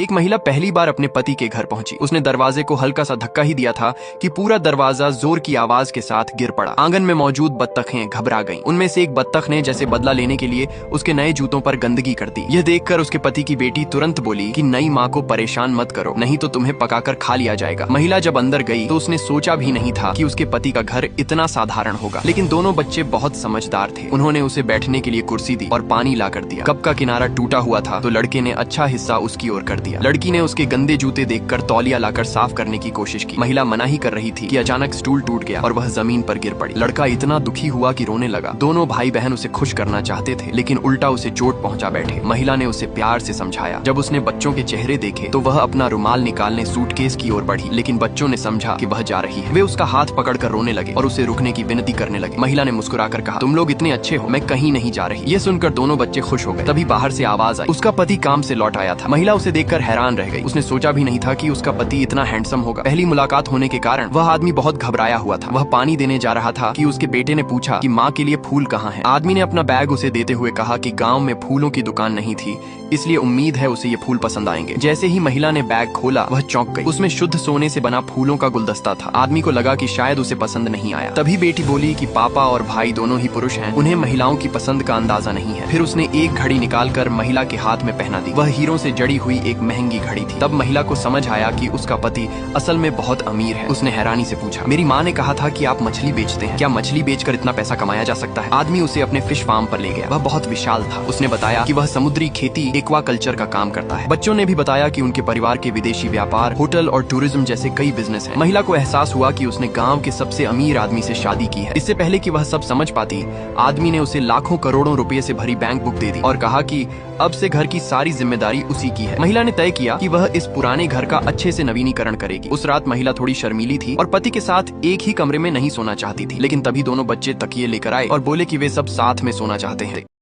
एक महिला पहली बार अपने पति के घर पहुंची। उसने दरवाजे को हल्का सा धक्का ही दिया था कि पूरा दरवाजा जोर की आवाज के साथ गिर पड़ा। आंगन में मौजूद बत्तखें घबरा गईं। उनमें से एक बत्तख ने जैसे बदला लेने के लिए उसके नए जूतों पर गंदगी कर दी। यह देखकर उसके पति की बेटी तुरंत बोली कि नई माँ को परेशान मत करो, नहीं तो तुम्हें पकाकर खा लिया जाएगा। महिला जब अंदर गई तो उसने सोचा भी नहीं था कि उसके पति का घर इतना साधारण होगा। लेकिन दोनों बच्चे बहुत समझदार थे। उन्होंने उसे बैठने के लिए कुर्सी दी और पानी ला कर दिया। कप का किनारा टूटा हुआ था तो लड़के ने अच्छा हिस्सा उसकी ओर कर दिया। लड़की ने उसके गंदे जूते देखकर तौलिया लाकर साफ करने की कोशिश की। महिला मना ही कर रही थी कि अचानक स्टूल टूट गया और वह जमीन पर गिर पड़ी। लड़का इतना दुखी हुआ कि रोने लगा। दोनों भाई बहन उसे खुश करना चाहते थे, लेकिन उल्टा उसे चोट पहुंचा बैठे। महिला ने उसे प्यार से समझाया। जब उसने बच्चों के चेहरे देखे तो वह अपना रुमाल निकालने सूटकेस की ओर बढ़ी, लेकिन बच्चों ने समझा कि वह जा रही है। वे उसका हाथ पकड़कर रोने लगे और उसे रुकने की विनती करने लगे। महिला ने मुस्कुराकर कहा, तुम लोग इतने अच्छे हो, मैं कहीं नहीं जा रही। ये सुनकर दोनों बच्चे खुश हो गए। तभी बाहर से आवाज आई। उसका पति काम से लौट आया था। महिला उसे देखकर हैरान रह गई। उसने सोचा भी नहीं था कि उसका पति इतना हैंडसम होगा। पहली मुलाकात होने के कारण वह आदमी बहुत घबराया हुआ था। वह पानी देने जा रहा था कि उसके बेटे ने पूछा कि माँ के लिए फूल कहाँ हैं। आदमी ने अपना बैग उसे देते हुए कहा कि गांव में फूलों की दुकान नहीं थी, इसलिए उम्मीद है उसे ये फूल पसंद आएंगे। जैसे ही महिला ने बैग खोला वह चौंक गई। उसमें शुद्ध सोने से बना फूलों का गुलदस्ता था। आदमी को लगा कि शायद उसे पसंद नहीं आया। तभी बेटी बोली कि पापा और भाई दोनों ही पुरुष हैं, उन्हें महिलाओं की पसंद का अंदाजा नहीं है। फिर उसने एक घड़ी निकालकर महिला के हाथ में पहना दी। वह हीरों से जड़ी हुई एक महंगी घड़ी थी। तब महिला को समझ आया कि उसका पति असल में बहुत अमीर है। उसने हैरानी से पूछा, मेरी माँ ने कहा था कि आप मछली बेचते हैं, क्या मछली बेचकर इतना पैसा कमाया जा सकता है? आदमी उसे अपने फिश फार्म पर ले गया। वह बहुत विशाल था। उसने बताया कि वह समुद्री खेती एक्वा कल्चर का काम करता है। बच्चों ने भी बताया कि उनके परिवार के विदेशी व्यापार, होटल और टूरिज्म जैसे कई बिजनेस हैं। महिला को एहसास हुआ कि उसने गांव के सबसे अमीर आदमी से शादी की है। इससे पहले कि वह सब समझ पाती, आदमी ने उसे लाखों करोड़ों रुपए से भरी बैंक बुक दे दी और कहा कि अब से घर की सारी जिम्मेदारी उसी की है। महिला ने तय किया कि वह इस पुराने घर का अच्छे से नवीनीकरण करेगी। उस रात महिला थोड़ी शर्मीली थी और पति के साथ एक ही कमरे में नहीं सोना चाहती थी। लेकिन तभी दोनों बच्चे तकिए लेकर आए और बोले कि वे सब साथ में सोना चाहते हैं।